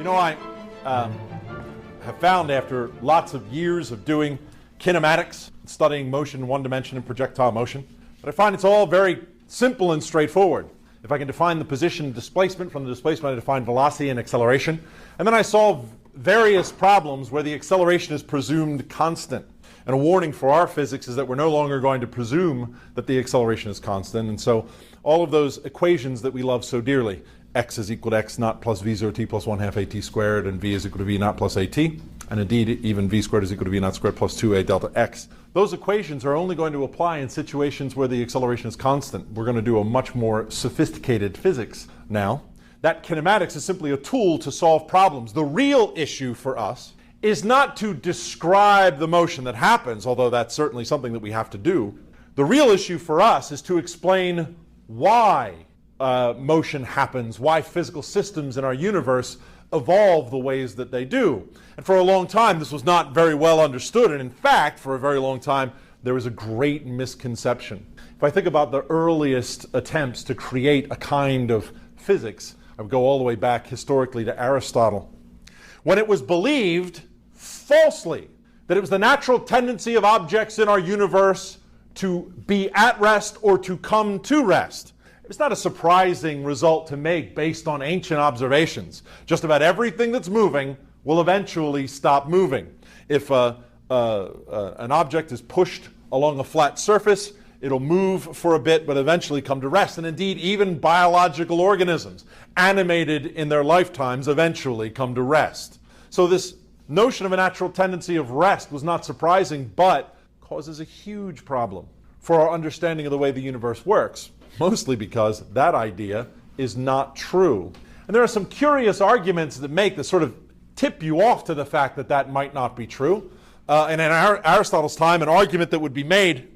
You know, I have found after lots of years of doing kinematics, studying motion in one dimension and projectile motion, that I find it's all very simple and straightforward. If I can define the position and displacement, from the displacement I define velocity and acceleration, and then I solve various problems where the acceleration is presumed constant. And a warning for our physics is that we're no longer going to presume that the acceleration is constant. And so all of those equations that we love so dearly, x is equal to x naught plus v0 t plus 1/2 at squared, and v is equal to v naught plus at, and indeed even v squared is equal to v naught squared plus 2a delta x. Those equations are only going to apply in situations where the acceleration is constant. We're going to do a much more sophisticated physics now. That kinematics is simply a tool to solve problems. The real issue for us is not to describe the motion that happens, although that's certainly something that we have to do. The real issue for us is to explain why motion happens, why physical systems in our universe evolve the ways that they do. And for a long time, this was not very well understood. And in fact, for a very long time, there was a great misconception. If I think about the earliest attempts to create a kind of physics, I would go all the way back historically to Aristotle. When it was believed, falsely, that it was the natural tendency of objects in our universe to be at rest or to come to rest. It's not a surprising result to make based on ancient observations. Just about everything that's moving will eventually stop moving. If an object is pushed along a flat surface, it'll move for a bit but eventually come to rest. And indeed, even biological organisms, animated in their lifetimes, eventually come to rest. So this notion of a natural tendency of rest was not surprising, but causes a huge problem for our understanding of the way the universe works. Mostly because that idea is not true. And there are some curious arguments that sort of tip you off to the fact that that might not be true. And in Aristotle's time, an argument that would be made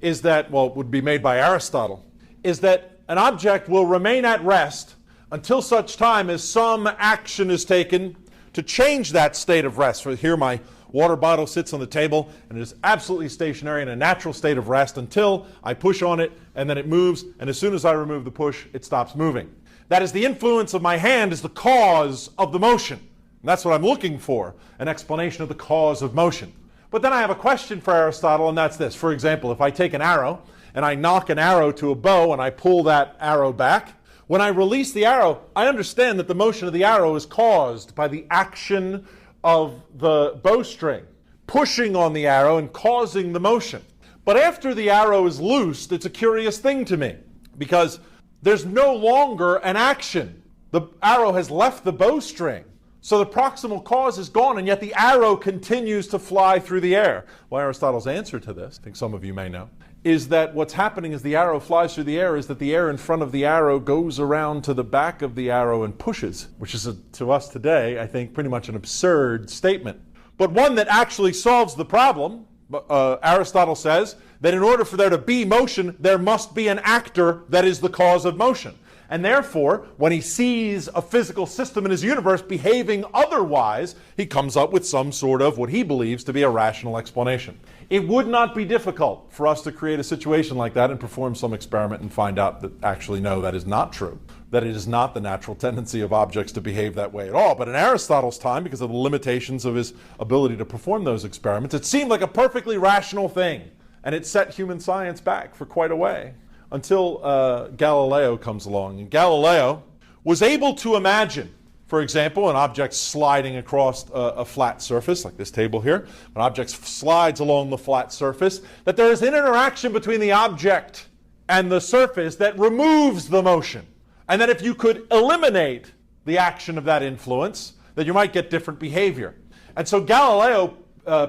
is that, well, it would be made by Aristotle, is that an object will remain at rest until such time as some action is taken to change that state of rest. So here my water bottle sits on the table and it is absolutely stationary in a natural state of rest until I push on it and then it moves, and as soon as I remove the push, it stops moving. That is, the influence of my hand is the cause of the motion. And that's what I'm looking for, an explanation of the cause of motion. But then I have a question for Aristotle, and that's this. For example, if I take an arrow and I knock an arrow to a bow and I pull that arrow back, when I release the arrow, I understand that the motion of the arrow is caused by the action of the bowstring pushing on the arrow and causing the motion. But after the arrow is loosed, it's a curious thing to me because there's no longer an action. The arrow has left the bowstring, so the proximal cause is gone, and yet the arrow continues to fly through the air. Well, Aristotle's answer to this, I think some of you may know, is that what's happening as the arrow flies through the air is that the air in front of the arrow goes around to the back of the arrow and pushes, which is, to us today, I think, pretty much an absurd statement. But one that actually solves the problem. Aristotle says that in order for there to be motion, there must be an actor that is the cause of motion. And therefore, when he sees a physical system in his universe behaving otherwise, he comes up with some sort of what he believes to be a rational explanation. It would not be difficult for us to create a situation like that and perform some experiment and find out that actually, no, that is not true. That it is not the natural tendency of objects to behave that way at all. But in Aristotle's time, because of the limitations of his ability to perform those experiments, it seemed like a perfectly rational thing. And it set human science back for quite a way. Until Galileo comes along. And Galileo was able to imagine, for example, an object sliding across a flat surface, like this table here. An object slides along the flat surface, that there is an interaction between the object and the surface that removes the motion. And that if you could eliminate the action of that influence, that you might get different behavior. And so Galileo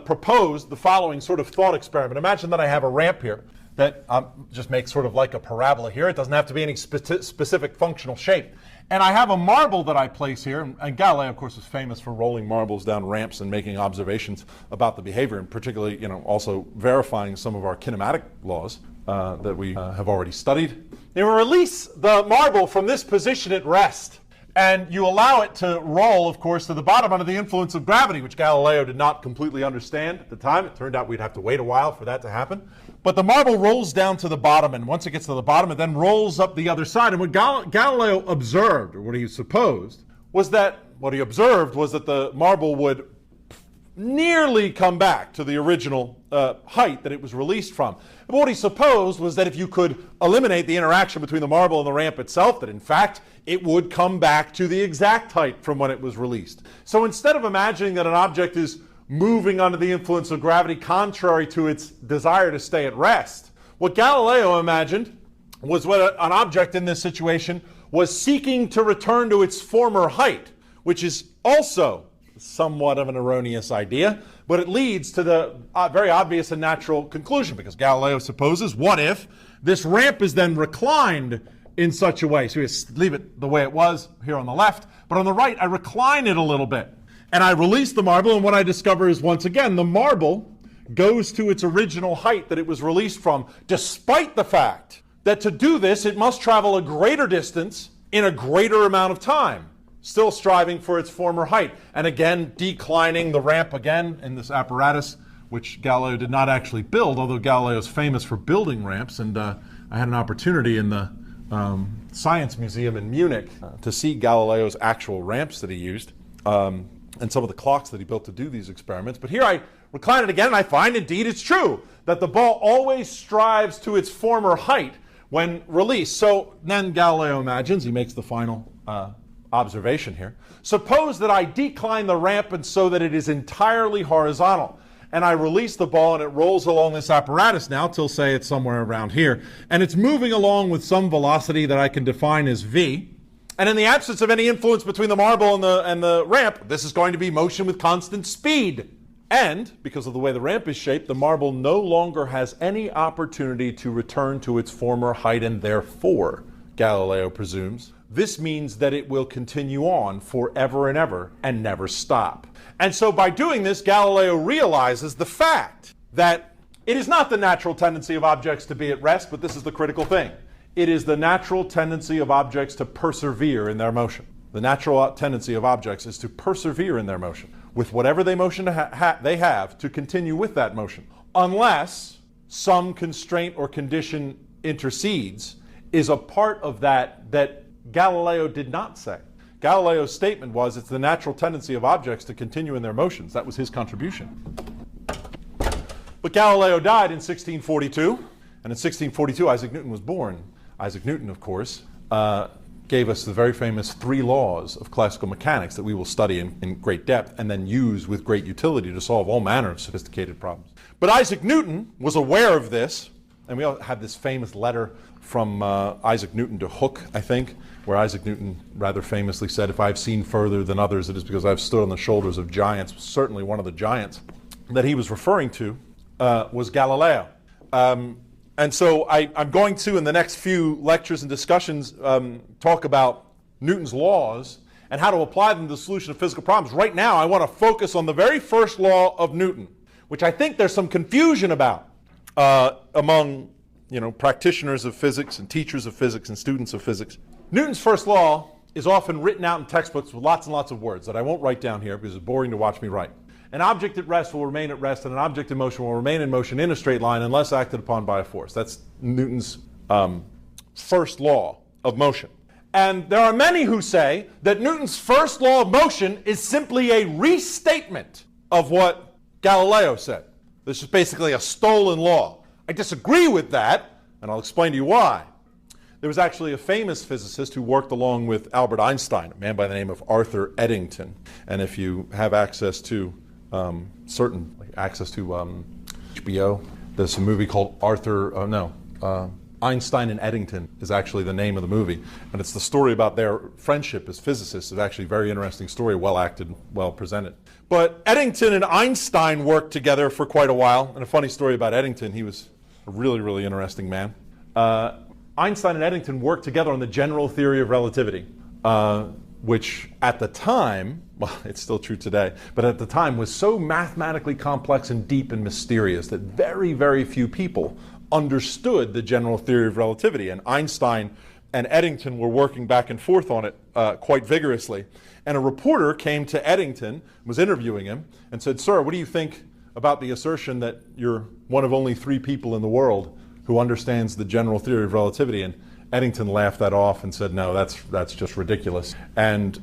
proposed the following sort of thought experiment. Imagine that I have a ramp here that just makes sort of like a parabola here. It doesn't have to be any specific functional shape. And I have a marble that I place here, and Galileo, of course, is famous for rolling marbles down ramps and making observations about the behavior, and particularly, also verifying some of our kinematic laws that we have already studied. You release the marble from this position at rest, and you allow it to roll, of course, to the bottom under the influence of gravity, which Galileo did not completely understand at the time. It turned out we'd have to wait a while for that to happen. But the marble rolls down to the bottom, and once it gets to the bottom, it then rolls up the other side. And what Galileo observed, or what he supposed, was that what he observed was that the marble would nearly come back to the original height that it was released from. But what he supposed was that if you could eliminate the interaction between the marble and the ramp itself, that in fact it would come back to the exact height from when it was released. So instead of imagining that an object is moving under the influence of gravity contrary to its desire to stay at rest, what Galileo imagined was what an object in this situation was seeking to return to its former height, which is also somewhat of an erroneous idea, but it leads to the very obvious and natural conclusion, because Galileo supposes, what if this ramp is then reclined in such a way? So we leave it the way it was here on the left, but on the right I recline it a little bit, and I release the marble, and what I discover is, once again, the marble goes to its original height that it was released from, despite the fact that to do this it must travel a greater distance in a greater amount of time, still striving for its former height, and again declining the ramp again in this apparatus, which Galileo did not actually build, although Galileo is famous for building ramps. And I had an opportunity in the Science Museum in Munich to see Galileo's actual ramps that he used, and some of the clocks that he built to do these experiments. But here I recline it again, and I find indeed it's true that the ball always strives to its former height when released. So then Galileo imagines, he makes the final observation here. Suppose that I decline the ramp and so that it is entirely horizontal, and I release the ball and it rolls along this apparatus now till, say, it's somewhere around here, and it's moving along with some velocity that I can define as v, and in the absence of any influence between the marble and the ramp, this is going to be motion with constant speed. And because of the way the ramp is shaped, the marble no longer has any opportunity to return to its former height, and therefore, Galileo presumes, this means that it will continue on forever and ever and never stop. And so by doing this, Galileo realizes the fact that it is not the natural tendency of objects to be at rest, but this is the critical thing. It is the natural tendency of objects to persevere in their motion. The natural tendency of objects is to persevere in their motion, with whatever they they have, to continue with that motion, unless some constraint or condition intercedes, is a part of that Galileo did not say. Galileo's statement was it's the natural tendency of objects to continue in their motions. That was his contribution. But Galileo died in 1642, and in 1642 Isaac Newton was born. Isaac Newton, of course, gave us the very famous 3 laws of classical mechanics that we will study in great depth and then use with great utility to solve all manner of sophisticated problems. But Isaac Newton was aware of this, and we all have this famous letter from Isaac Newton to Hooke, I think, where Isaac Newton rather famously said, "If I've seen further than others, it is because I've stood on the shoulders of giants." Certainly one of the giants that he was referring to was Galileo. And so I'm going to, in the next few lectures and discussions, talk about Newton's laws and how to apply them to the solution of physical problems. Right now, I want to focus on the very first law of Newton, which I think there's some confusion about among practitioners of physics and teachers of physics and students of physics. Newton's first law is often written out in textbooks with lots and lots of words that I won't write down here because it's boring to watch me write. An object at rest will remain at rest, and an object in motion will remain in motion in a straight line unless acted upon by a force. That's Newton's first law of motion. And there are many who say that Newton's first law of motion is simply a restatement of what Galileo said. This is basically a stolen law. I disagree with that, and I'll explain to you why. There was actually a famous physicist who worked along with Albert Einstein, a man by the name of Arthur Eddington. And if you have access to HBO, there's a movie called Einstein and Eddington is actually the name of the movie. And it's the story about their friendship as physicists. It's actually a very interesting story, well acted, well presented. But Eddington and Einstein worked together for quite a while. And a funny story about Eddington, he was a really, really interesting man. Einstein and Eddington worked together on the general theory of relativity, which at the time, well, it's still true today, but at the time was so mathematically complex and deep and mysterious that very, very few people understood the general theory of relativity. And Einstein and Eddington were working back and forth on it quite vigorously. And a reporter came to Eddington, was interviewing him, and said, "Sir, what do you think about the assertion that you're one of only 3 people in the world who understands the general theory of relativity?" And Eddington laughed that off and said, "No, that's just ridiculous." And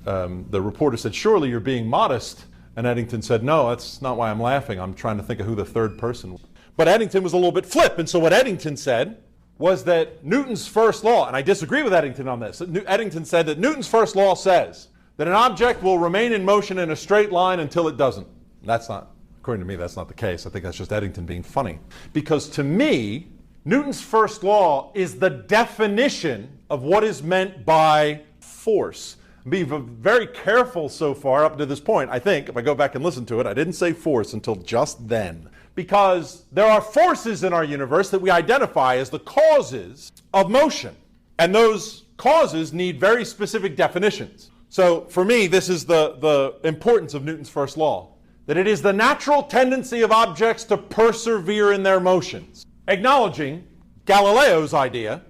the reporter said, "Surely you're being modest." And Eddington said, "No, that's not why I'm laughing. I'm trying to think of who the third person was." But Eddington was a little bit flip, and so what Eddington said was that Newton's first law, and I disagree with Eddington on this, Eddington said that Newton's first law says that an object will remain in motion in a straight line until it doesn't. That's not, according to me, that's not the case. I think that's just Eddington being funny. Because to me, Newton's first law is the definition of what is meant by force. Be very careful so far up to this point. I think, if I go back and listen to it, I didn't say force until just then. Because there are forces in our universe that we identify as the causes of motion. And those causes need very specific definitions. So for me, this is the importance of Newton's first law. That it is the natural tendency of objects to persevere in their motions. Acknowledging Galileo's idea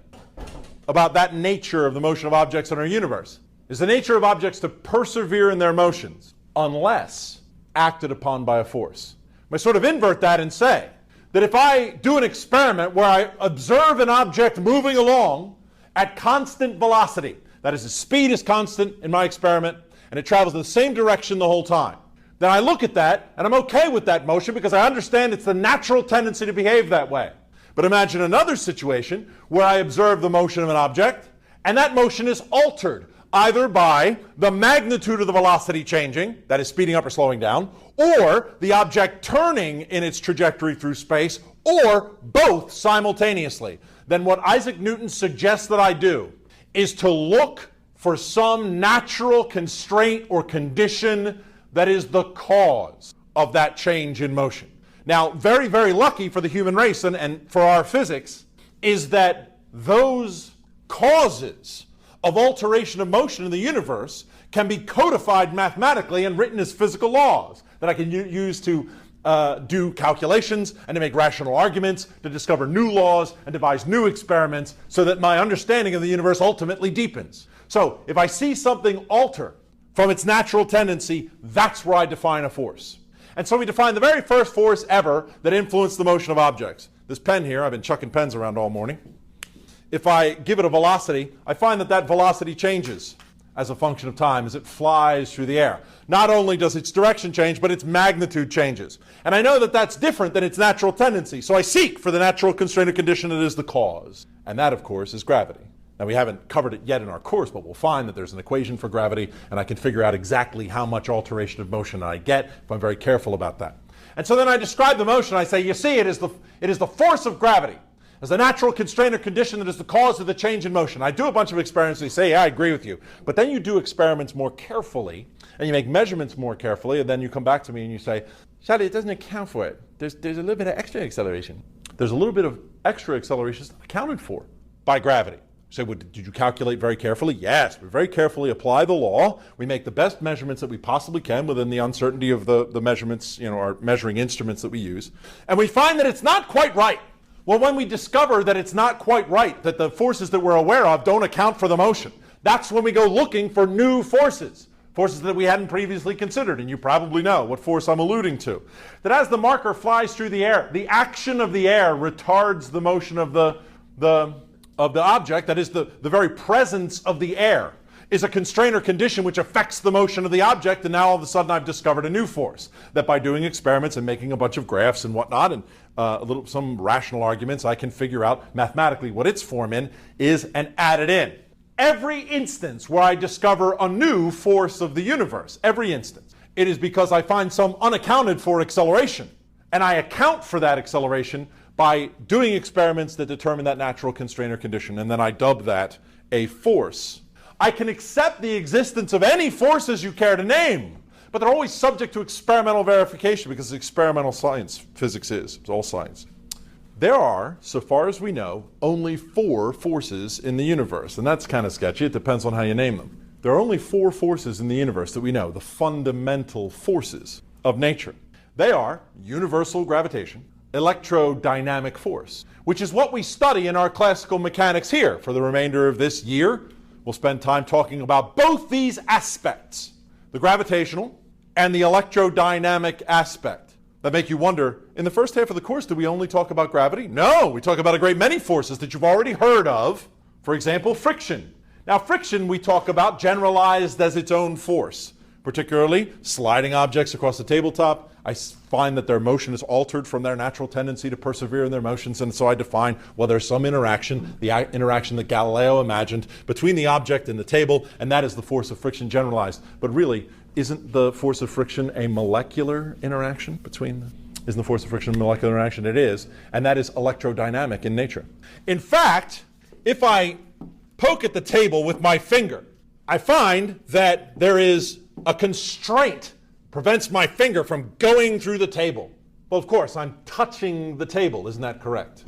about that nature of the motion of objects in our universe. Is the nature of objects to persevere in their motions unless acted upon by a force. I sort of invert that and say that if I do an experiment where I observe an object moving along at constant velocity, that is, the speed is constant in my experiment and it travels in the same direction the whole time, then I look at that and I'm okay with that motion because I understand it's the natural tendency to behave that way. But imagine another situation where I observe the motion of an object and that motion is altered either by the magnitude of the velocity changing, that is speeding up or slowing down, or the object turning in its trajectory through space, or both simultaneously. Then what Isaac Newton suggests that I do is to look for some natural constraint or condition that is the cause of that change in motion. Now, very, very lucky for the human race and for our physics is that those causes of alteration of motion in the universe can be codified mathematically and written as physical laws that I can use to do calculations and to make rational arguments, to discover new laws and devise new experiments so that my understanding of the universe ultimately deepens. So if I see something alter from its natural tendency, that's where I define a force. And so we define the very first force ever that influenced the motion of objects. This pen here, I've been chucking pens around all morning. If I give it a velocity, I find that that velocity changes as a function of time as it flies through the air. Not only does its direction change, but its magnitude changes. And I know that that's different than its natural tendency, so I seek for the natural constraint or condition that is the cause. And that, of course, is gravity. Now, we haven't covered it yet in our course, but we'll find that there's an equation for gravity, and I can figure out exactly how much alteration of motion I get if I'm very careful about that. And so then I describe the motion. I say, you see, it is the force of gravity as a natural constraint or condition that is the cause of the change in motion. I do a bunch of experiments and you say, yeah, I agree with you. But then you do experiments more carefully and you make measurements more carefully, and then you come back to me and you say, Shadi, it doesn't account for it. There's a little bit of extra acceleration. There's a little bit of extra acceleration accounted for by gravity. You say, well, did you calculate very carefully? Yes, we very carefully apply the law. We make the best measurements that we possibly can within the uncertainty of the measurements, our measuring instruments that we use. And we find that it's not quite right. Well, when we discover that it's not quite right, that the forces that we're aware of don't account for the motion, that's when we go looking for new forces, forces that we hadn't previously considered. And you probably know what force I'm alluding to. That as the marker flies through the air, the action of the air retards the motion of the object. That is, the very presence of the air is a constraint or condition which affects the motion of the object, and now all of a sudden I've discovered a new force. That by doing experiments and making a bunch of graphs and whatnot, and some rational arguments, I can figure out mathematically what its form is and add it in. Every instance where I discover a new force of the universe, every instance, it is because I find some unaccounted for acceleration, and I account for that acceleration by doing experiments that determine that natural constraint or condition, and then I dub that a force. I can accept the existence of any forces you care to name, but they're always subject to experimental verification because it's experimental science. Physics is. It's all science. There are, so far as we know, only 4 forces in the universe, and that's kind of sketchy. It depends on how you name them. There are only 4 forces in the universe that we know, the fundamental forces of nature. They are universal gravitation, electrodynamic force, which is what we study in our classical mechanics here for the remainder of this year. We'll spend time talking about both these aspects, the gravitational and the electrodynamic aspect. That make you wonder, in the first half of the course, do we only talk about gravity? No, we talk about a great many forces that you've already heard of. For example, friction. Now, friction we talk about generalized as its own force, particularly sliding objects across the tabletop. I find that their motion is altered from their natural tendency to persevere in their motions, and so I define, well, there's some interaction, the interaction that Galileo imagined between the object and the table, and that is the force of friction generalized. But really, isn't the force of friction a molecular interaction between them? Isn't the force of friction a molecular interaction? It is, and that is electrodynamic in nature. In fact, if I poke at the table with my finger, I find that there is a constraint prevents my finger from going through the table. Well, of course, I'm touching the table. Isn't that correct?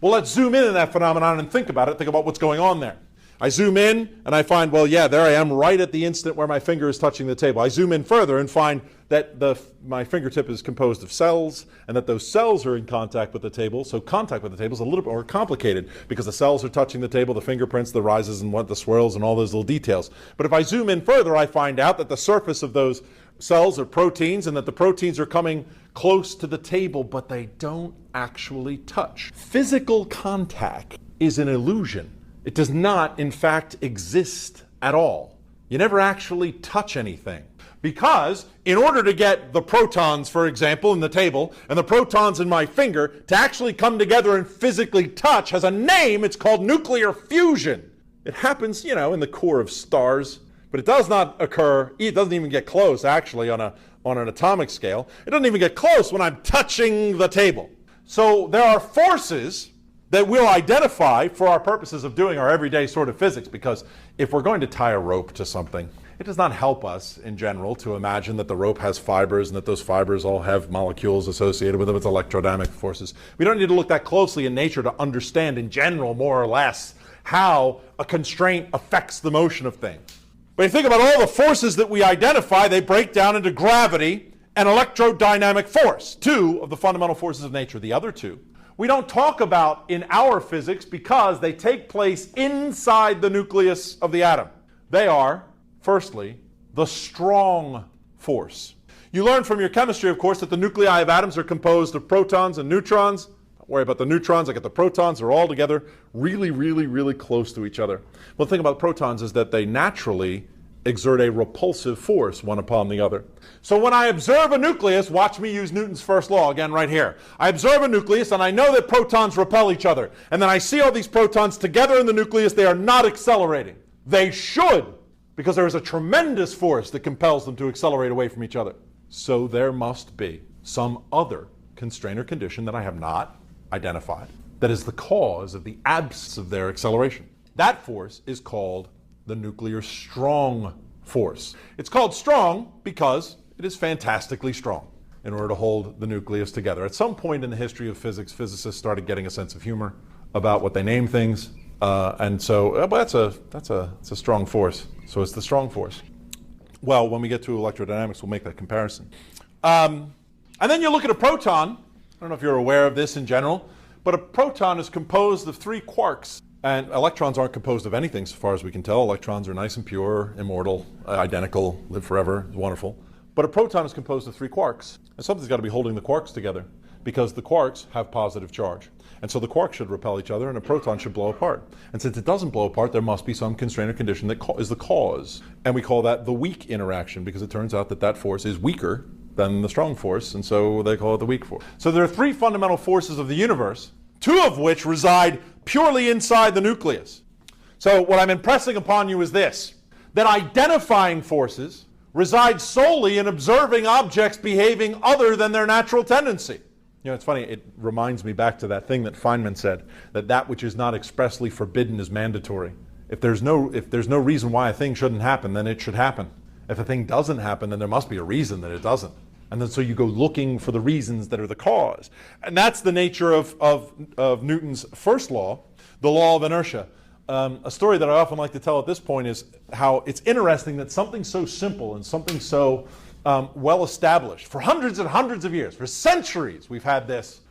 Well, let's zoom in on that phenomenon and think about it. Think about what's going on there. I zoom in and I find, well, yeah, there I am right at the instant where my finger is touching the table. I zoom in further and find that my fingertip is composed of cells and that those cells are in contact with the table. So contact with the table is a little bit more complicated because the cells are touching the table, the fingerprints, the rises and the swirls and all those little details. But if I zoom in further, I find out that the surface of those cells are proteins and that the proteins are coming close to the table, but they don't actually touch. Physical contact is an illusion. It does not, in fact, exist at all. You never actually touch anything. Because in order to get the protons, for example, in the table, and the protons in my finger to actually come together and physically touch has a name. It's called nuclear fusion. It happens, in the core of stars, but it does not occur, it doesn't even get close, actually, on an atomic scale. It doesn't even get close when I'm touching the table. So there are forces that we'll identify for our purposes of doing our everyday sort of physics, because if we're going to tie a rope to something, it does not help us in general to imagine that the rope has fibers and that those fibers all have molecules associated with them. It's electrodynamic forces. We don't need to look that closely in nature to understand in general, more or less, how a constraint affects the motion of things. But you think about all the forces that we identify, they break down into gravity and electrodynamic force, two of the fundamental forces of nature. The other two we don't talk about in our physics because they take place inside the nucleus of the atom. They are, firstly, the strong force. You learn from your chemistry, of course, that the nuclei of atoms are composed of protons and neutrons. Don't worry about the neutrons. I get the protons. They're all together really, really, really close to each other. Well, the thing about protons is that they naturally exert a repulsive force one upon the other. So when I observe a nucleus, watch me use Newton's first law again right here. I observe a nucleus and I know that protons repel each other. And then I see all these protons together in the nucleus. They are not accelerating. They should, because there is a tremendous force that compels them to accelerate away from each other. So there must be some other constraint or condition that I have not identified that is the cause of the absence of their acceleration. That force is called the nuclear strong force. It's called strong because it is fantastically strong in order to hold the nucleus together. At some point in the history of physics, physicists started getting a sense of humor about what they name things, and so that's a strong force. So it's the strong force. Well, when we get to electrodynamics, we'll make that comparison. And then you look at a proton. I don't know if you're aware of this in general, but a proton is composed of 3 quarks. And electrons aren't composed of anything, so far as we can tell. Electrons are nice and pure, immortal, identical, live forever, wonderful. But a proton is composed of 3 quarks. And something's got to be holding the quarks together, because the quarks have positive charge. And so the quarks should repel each other, and a proton should blow apart. And since it doesn't blow apart, there must be some constraint or condition that is the cause. And we call that the weak interaction, because it turns out that that force is weaker than the strong force, and so they call it the weak force. So there are 3 fundamental forces of the universe, 2 of which reside purely inside the nucleus. So what I'm impressing upon you is this, that identifying forces reside solely in observing objects behaving other than their natural tendency. It's funny, it reminds me back to that thing that Feynman said, that which is not expressly forbidden is mandatory. If there's no reason why a thing shouldn't happen, then it should happen. If a thing doesn't happen, then there must be a reason that it doesn't. And then so you go looking for the reasons that are the cause. And that's the nature of Newton's first law, the law of inertia. A story that I often like to tell at this point is how it's interesting that something so simple and something so well established for hundreds and hundreds of years, for centuries we've had this.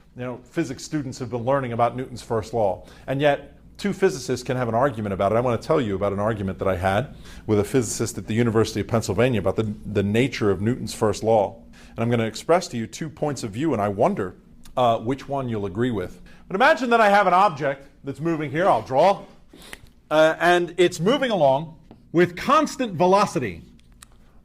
Physics students have been learning about Newton's first law. And yet 2 physicists can have an argument about it. I want to tell you about an argument that I had with a physicist at the University of Pennsylvania about the nature of Newton's first law. And I'm going to express to you 2 points of view, and I wonder which one you'll agree with. But imagine that I have an object that's moving here. I'll draw and it's moving along with constant velocity.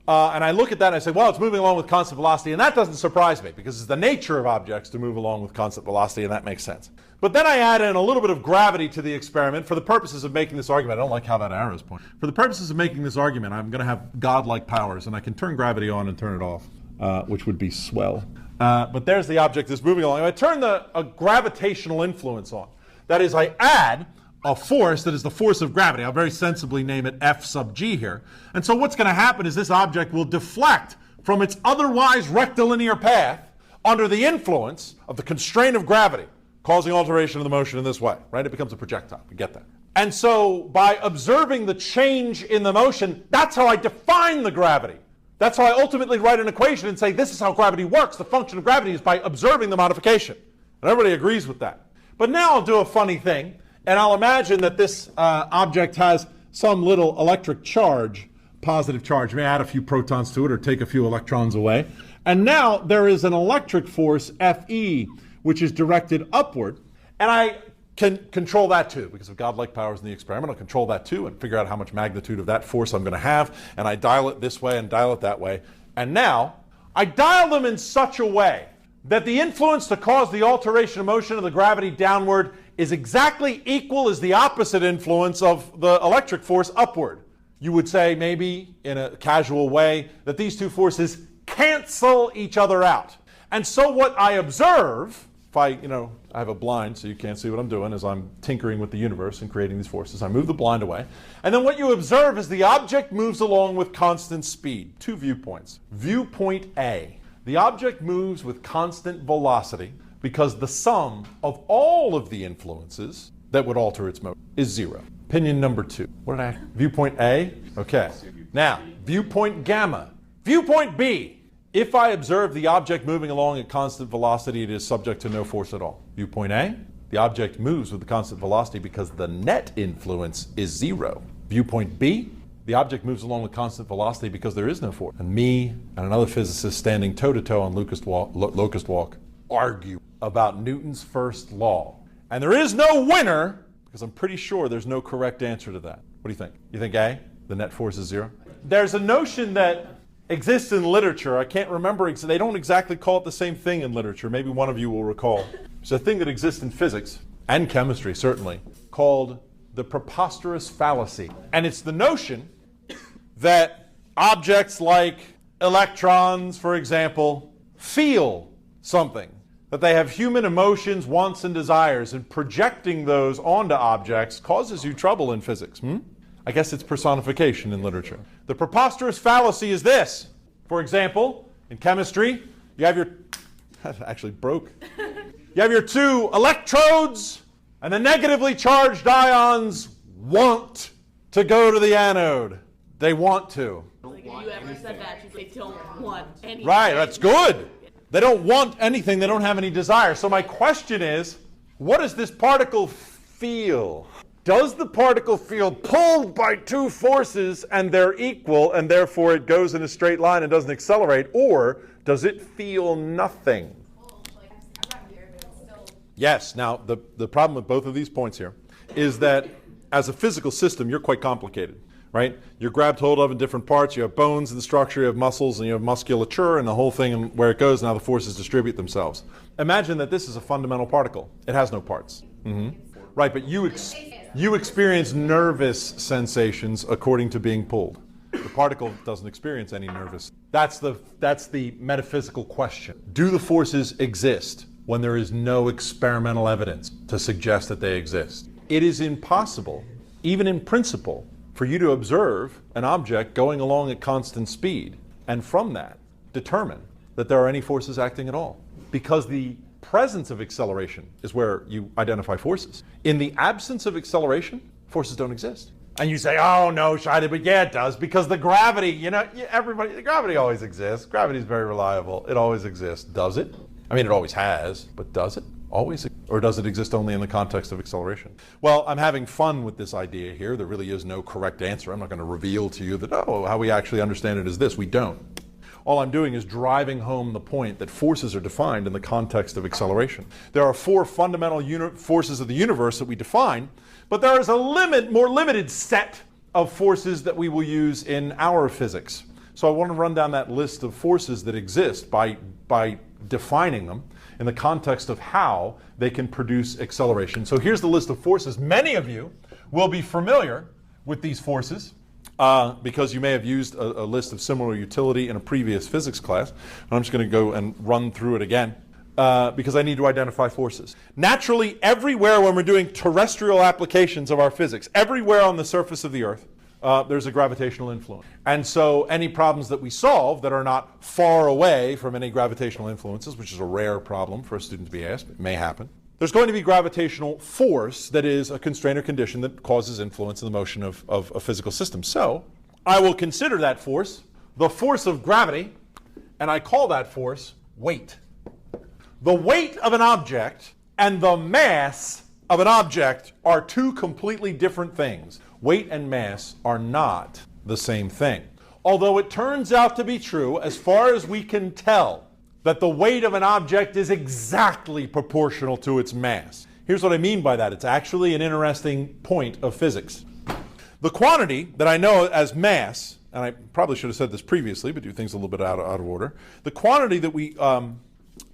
And I look at that and I say, well, it's moving along with constant velocity, and that doesn't surprise me because it's the nature of objects to move along with constant velocity, and that makes sense. But then I add in a little bit of gravity to the experiment for the purposes of making this argument. I don't like how that arrow's pointing. For the purposes of making this argument, I'm going to have godlike powers, and I can turn gravity on and turn it off, which would be swell. But there's the object that's moving along. I turn a gravitational influence on. That is, I add a force that is the force of gravity. I'll very sensibly name it F sub g here. And so what's going to happen is this object will deflect from its otherwise rectilinear path under the influence of the constraint of gravity, causing alteration of the motion in this way, right? It becomes a projectile. We get that. And so by observing the change in the motion, that's how I define the gravity. That's how I ultimately write an equation and say this is how gravity works. The function of gravity is by observing the modification. And everybody agrees with that. But now I'll do a funny thing, and I'll imagine that this object has some little electric charge, positive charge. May add a few protons to it or take a few electrons away. And now there is an electric force, Fe, which is directed upward. And I can control that too, because of godlike powers in the experiment. I'll control that too and figure out how much magnitude of that force I'm going to have. And I dial it this way and dial it that way. And now I dial them in such a way that the influence to cause the alteration of motion of the gravity downward is exactly equal as the opposite influence of the electric force upward. You would say, maybe in a casual way, that these two forces cancel each other out. And so what I observe, if I have a blind so you can't see what I'm doing as I'm tinkering with the universe and creating these forces. I move the blind away. And then what you observe is the object moves along with constant speed. Two viewpoints. Viewpoint A. The object moves with constant velocity because the sum of all of the influences that would alter its motion is zero. Opinion number two. What did I? Viewpoint A? Okay. Now, viewpoint gamma. Viewpoint B. If I observe the object moving along at constant velocity, it is subject to no force at all. Viewpoint A. The object moves with the constant velocity because the net influence is zero. Viewpoint B. The object moves along with constant velocity because there is no force. And me and another physicist standing toe-to-toe on Locust Walk argue about Newton's first law. And there is no winner because I'm pretty sure there's no correct answer to that. What do you think? You think A, the net force is zero? There's a notion that exists in literature. I can't remember. They don't exactly call it the same thing in literature. Maybe one of you will recall. There's a thing that exists in physics and chemistry, certainly, called the preposterous fallacy. And it's the notion that objects like electrons, for example, feel something, that they have human emotions, wants, and desires, and projecting those onto objects causes you trouble in physics. I guess it's personification in literature. The preposterous fallacy is this. For example, in chemistry, you have your... that actually broke. You have your two electrodes, and the negatively charged ions want to go to the anode. They want to. Like, if you ever said that, they don't want anything. Right, that's good. They don't want anything. They don't have any desire. So my question is, what does this particle feel? Does the particle feel pulled by two forces and they're equal and therefore it goes in a straight line and doesn't accelerate? Or does it feel nothing? Yes. Now, the problem with both of these points here is that as a physical system, you're quite complicated. Right? You're grabbed hold of in different parts. You have bones in the structure, you have muscles, and you have musculature, and the whole thing and where it goes and how the forces distribute themselves. Imagine that this is a fundamental particle. It has no parts. Right, but you experience nervous sensations according to being pulled. The particle doesn't experience any nervous. That's the metaphysical question. Do the forces exist when there is no experimental evidence to suggest that they exist? It is impossible, even in principle, for you to observe an object going along at constant speed and from that determine that there are any forces acting at all. Because the presence of acceleration is where you identify forces. In the absence of acceleration, forces don't exist. And you say, oh no, Scheide, but yeah, it does, because the gravity, the gravity always exists. Gravity is very reliable. It always exists. Does it? I mean, it always has, but does it? Always? Or does it exist only in the context of acceleration? Well, I'm having fun with this idea here. There really is no correct answer. I'm not going to reveal to you that, how we actually understand it is this. We don't. All I'm doing is driving home the point that forces are defined in the context of acceleration. There are four fundamental forces of the universe that we define, but there is a more limited set of forces that we will use in our physics. So I want to run down that list of forces that exist by defining them in the context of how they can produce acceleration. So here's the list of forces. Many of you will be familiar with these forces because you may have used a list of similar utility in a previous physics class. And I'm just going to go and run through it again because I need to identify forces. Naturally, everywhere when we're doing terrestrial applications of our physics, everywhere on the surface of the Earth, there's a gravitational influence. And so any problems that we solve that are not far away from any gravitational influences, which is a rare problem for a student to be asked, it may happen, there's going to be gravitational force that is a constraint or condition that causes influence in the motion of a physical system. So I will consider that force the force of gravity, and I call that force weight. The weight of an object and the mass of an object are two completely different things. Weight and mass are not the same thing. Although it turns out to be true, as far as we can tell, that the weight of an object is exactly proportional to its mass. Here's what I mean by that. It's actually an interesting point of physics. The quantity that I know as mass, and I probably should have said this previously, but do things a little bit out of order. The quantity that we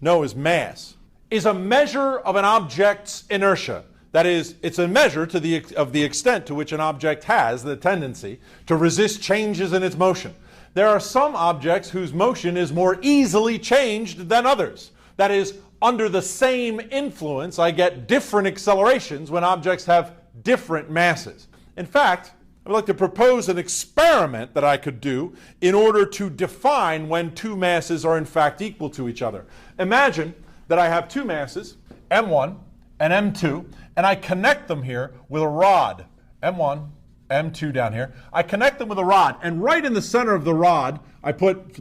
know as mass is a measure of an object's inertia. That is, it's a measure of the extent to which an object has the tendency to resist changes in its motion. There are some objects whose motion is more easily changed than others. That is, under the same influence, I get different accelerations when objects have different masses. In fact, I would like to propose an experiment that I could do in order to define when two masses are in fact equal to each other. Imagine that I have two masses, m1 and m2, and I connect them here with a rod, m1, m2 down here. I connect them with a rod, and right in the center of the rod,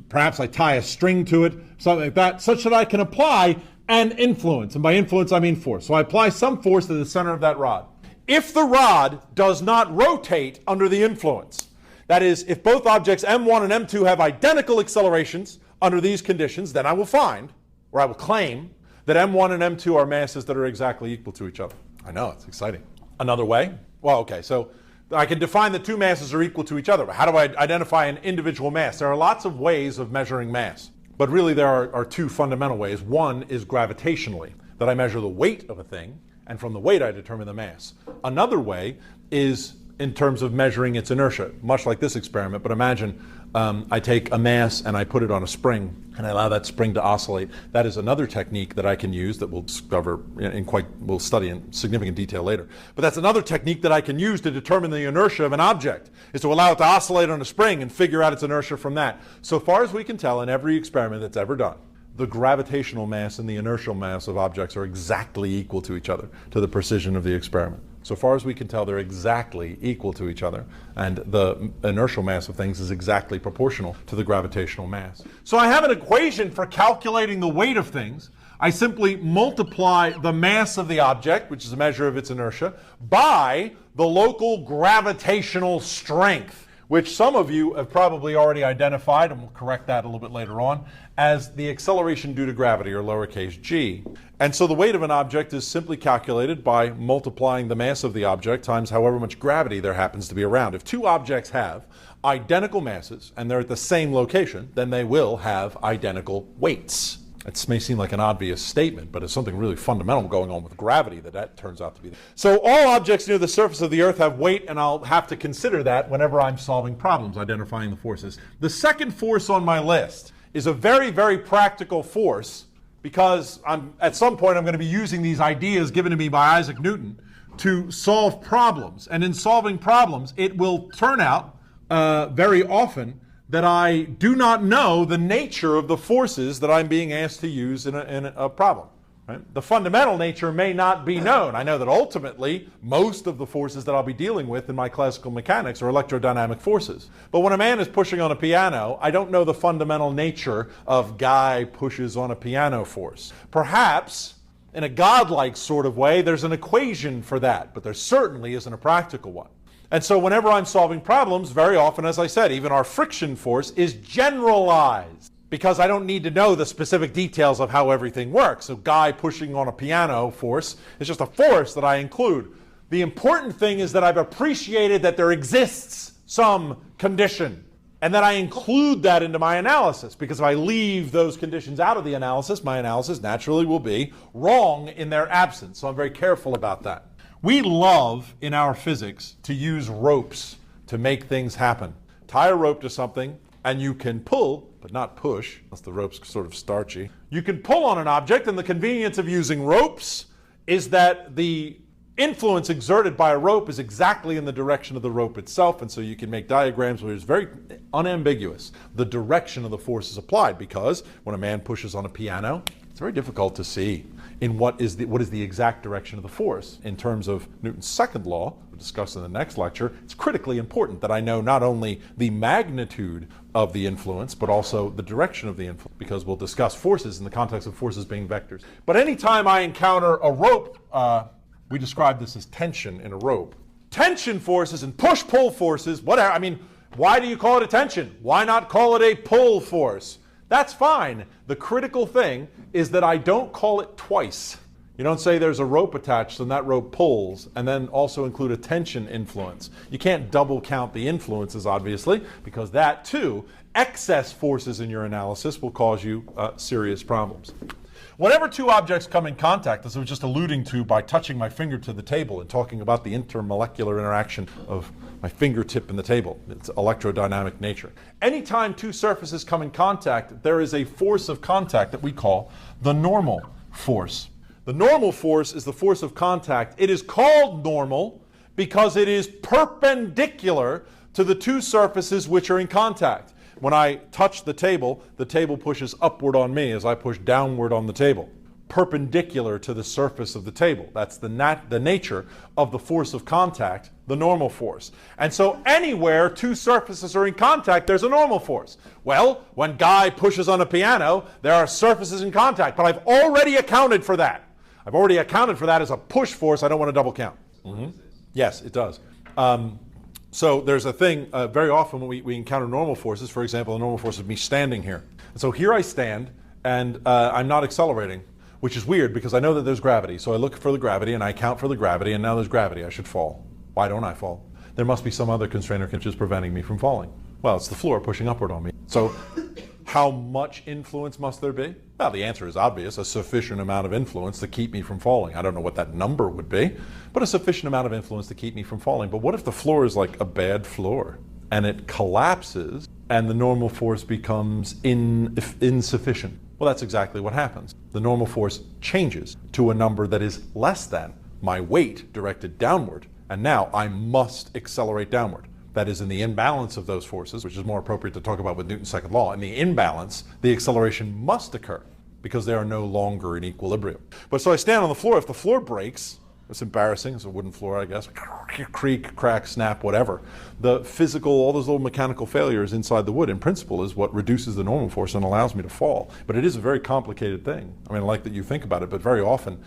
perhaps I tie a string to it, something like that, such that I can apply an influence. And by influence, I mean force. So I apply some force to the center of that rod. If the rod does not rotate under the influence, that is, if both objects m1 and m2 have identical accelerations under these conditions, then I will find, or I will claim, that m1 and m2 are masses that are exactly equal to each other. I know, it's exciting. Another way? Well, okay, so I can define that two masses are equal to each other. But how do I identify an individual mass? There are lots of ways of measuring mass. But really there are two fundamental ways. One is gravitationally, that I measure the weight of a thing, and from the weight I determine the mass. Another way is in terms of measuring its inertia, much like this experiment, but imagine I take a mass and I put it on a spring and I allow that spring to oscillate. That is another technique that I can use that we'll we'll study in significant detail later. But that's another technique that I can use to determine the inertia of an object, is to allow it to oscillate on a spring and figure out its inertia from that. So far as we can tell in every experiment that's ever done, the gravitational mass and the inertial mass of objects are exactly equal to each other, to the precision of the experiment. So far as we can tell, they're exactly equal to each other, and the inertial mass of things is exactly proportional to the gravitational mass. So I have an equation for calculating the weight of things. I simply multiply the mass of the object, which is a measure of its inertia, by the local gravitational strength, which some of you have probably already identified, and we'll correct that a little bit later on, as the acceleration due to gravity, or lowercase g. And so the weight of an object is simply calculated by multiplying the mass of the object times however much gravity there happens to be around. If two objects have identical masses and they're at the same location, then they will have identical weights. It may seem like an obvious statement, but it's something really fundamental going on with gravity that turns out to be. So all objects near the surface of the Earth have weight, and I'll have to consider that whenever I'm solving problems, identifying the forces. The second force on my list is a very, very practical force, because at some point I'm going to be using these ideas given to me by Isaac Newton to solve problems. And in solving problems, it will turn out very often that I do not know the nature of the forces that I'm being asked to use in a problem. Right? The fundamental nature may not be known. I know that ultimately most of the forces that I'll be dealing with in my classical mechanics are electrodynamic forces. But when a man is pushing on a piano, I don't know the fundamental nature of guy pushes on a piano force. Perhaps in a godlike sort of way there's an equation for that, but there certainly isn't a practical one. And so whenever I'm solving problems, very often, as I said, even our friction force is generalized. because I don't need to know the specific details of how everything works. So guy pushing on a piano force is just a force that I include. The important thing is that I've appreciated that there exists some condition and that I include that into my analysis, because if I leave those conditions out of the analysis, my analysis naturally will be wrong in their absence. So I'm very careful about that. We love in our physics to use ropes to make things happen. Tie a rope to something and you can pull, but not push, unless the rope's sort of starchy. You can pull on an object, and the convenience of using ropes is that the influence exerted by a rope is exactly in the direction of the rope itself, and so you can make diagrams where it's very unambiguous. The direction of the force is applied, because when a man pushes on a piano, it's very difficult to see in what is the exact direction of the force. In terms of Newton's second law, we'll discuss in the next lecture, it's critically important that I know not only the magnitude of the influence, but also the direction of the influence, because we'll discuss forces in the context of forces being vectors. But anytime I encounter a rope, we describe this as tension in a rope. Tension forces and push-pull forces, whatever. I mean, why do you call it a tension? Why not call it a pull force? That's fine. The critical thing is that I don't call it twice. You don't say there's a rope attached and that rope pulls, and then also include a tension influence. You can't double count the influences, obviously, because that too, excess forces in your analysis will cause you serious problems. Whenever two objects come in contact, as I was just alluding to by touching my finger to the table and talking about the intermolecular interaction of my fingertip in the table, its electrodynamic nature. Anytime two surfaces come in contact, there is a force of contact that we call the normal force. The normal force is the force of contact. It is called normal because it is perpendicular to the two surfaces which are in contact. When I touch the table pushes upward on me as I push downward on the table, perpendicular to the surface of the table. That's the nature of the force of contact, the normal force. And so anywhere two surfaces are in contact, there's a normal force. Well, when Guy pushes on a piano, there are surfaces in contact, but I've already accounted for that. I've already accounted for that as a push force. I don't want to double count. Mm-hmm. Yes, it does. So there's a thing, very often when we encounter normal forces, for example, a normal force of me standing here. And so here I stand, and I'm not accelerating, which is weird because I know that there's gravity. So I look for the gravity, and I account for the gravity, and now there's gravity. I should fall. Why don't I fall? There must be some other constraint which is preventing me from falling. Well, it's the floor pushing upward on me. So how much influence must there be? Well, the answer is obvious, a sufficient amount of influence to keep me from falling. I don't know what that number would be, but a sufficient amount of influence to keep me from falling. But what if the floor is like a bad floor and it collapses and the normal force becomes insufficient? Well, that's exactly what happens. The normal force changes to a number that is less than my weight directed downward, and now I must accelerate downward. That is, in the imbalance of those forces, which is more appropriate to talk about with Newton's second law. In the imbalance, the acceleration must occur because they are no longer in equilibrium. But so I stand on the floor. If the floor breaks, it's embarrassing. It's a wooden floor, I guess. Creak, crack, snap, whatever. The physical, all those little mechanical failures inside the wood, in principle, is what reduces the normal force and allows me to fall. But it is a very complicated thing. I mean, I like that you think about it, but very often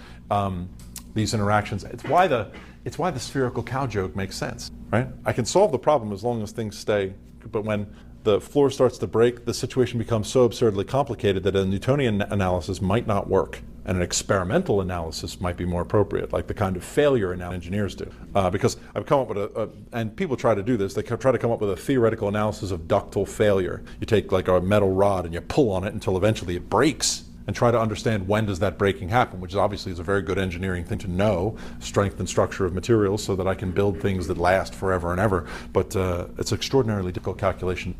these interactions, it's why the spherical cow joke makes sense, right? I can solve the problem as long as things stay, but when the floor starts to break, the situation becomes so absurdly complicated that a Newtonian analysis might not work, and an experimental analysis might be more appropriate, like the kind of failure engineers do. Because I've come up with and people try to do this, they try to come up with a theoretical analysis of ductile failure. You take like a metal rod and you pull on it until eventually it breaks, and try to understand when does that breaking happen, which obviously is a very good engineering thing to know, strength and structure of materials, so that I can build things that last forever and ever. But it's an extraordinarily difficult calculation.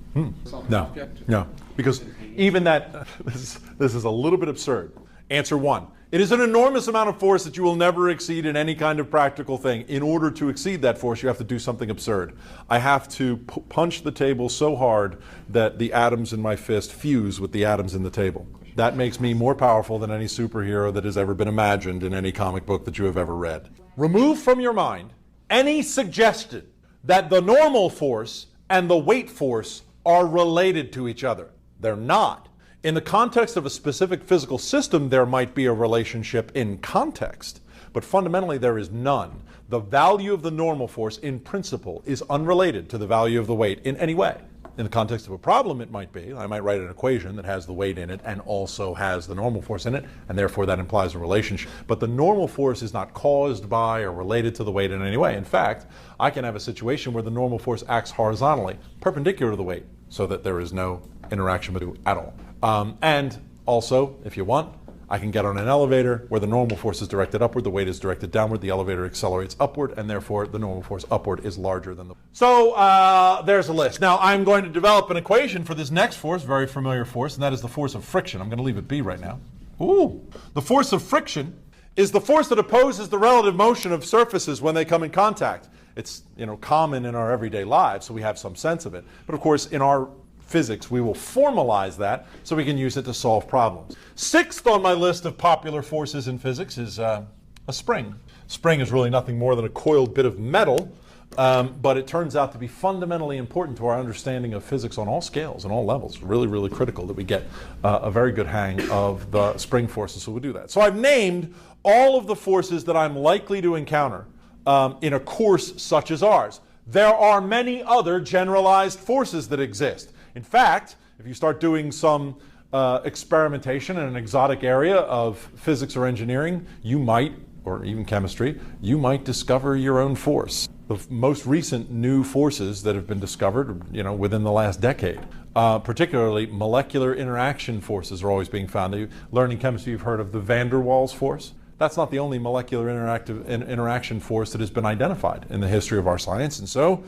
No, because even that, this is a little bit absurd. Answer one. It is an enormous amount of force that you will never exceed in any kind of practical thing. In order to exceed that force, you have to do something absurd. I have to punch the table so hard that the atoms in my fist fuse with the atoms in the table. That makes me more powerful than any superhero that has ever been imagined in any comic book that you have ever read. Remove from your mind any suggestion that the normal force and the weight force are related to each other. They're not. In the context of a specific physical system, there might be a relationship in context, but fundamentally there is none. The value of the normal force in principle is unrelated to the value of the weight in any way. In the context of a problem, it might be. I might write an equation that has the weight in it and also has the normal force in it, and therefore that implies a relationship. But the normal force is not caused by or related to the weight in any way. In fact, I can have a situation where the normal force acts horizontally, perpendicular to the weight, so that there is no interaction between at all. And also, if you want, I can get on an elevator where the normal force is directed upward, the weight is directed downward, the elevator accelerates upward, and therefore the normal force upward is larger than the... So there's a list. Now I'm going to develop an equation for this next force, very familiar force, and that is the force of friction. I'm going to leave it be right now. Ooh. The force of friction is the force that opposes the relative motion of surfaces when they come in contact. It's, common in our everyday lives, so we have some sense of it. But of course, in our physics, we will formalize that so we can use it to solve problems. Sixth on my list of popular forces in physics is a spring. Spring is really nothing more than a coiled bit of metal, but it turns out to be fundamentally important to our understanding of physics on all scales and all levels. Really, really critical that we get a very good hang of the spring forces, so we'll do that. So I've named all of the forces that I'm likely to encounter in a course such as ours. There are many other generalized forces that exist. In fact, if you start doing some experimentation in an exotic area of physics or engineering, you might, or even chemistry, you might discover your own force. The most recent new forces that have been discovered, within the last decade, particularly molecular interaction forces are always being found. Learning chemistry, you've heard of the van der Waals force. That's not the only molecular interaction force that has been identified in the history of our science, and so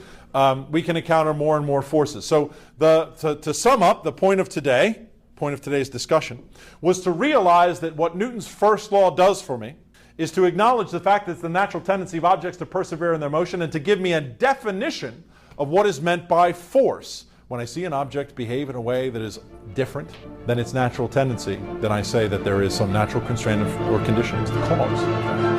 we can encounter more and more forces. So to sum up, the point of today's discussion was to realize that what Newton's first law does for me is to acknowledge the fact that it's the natural tendency of objects to persevere in their motion and to give me a definition of what is meant by force. When I see an object behave in a way that is different than its natural tendency, then I say that there is some natural constraint or condition as the cause of that.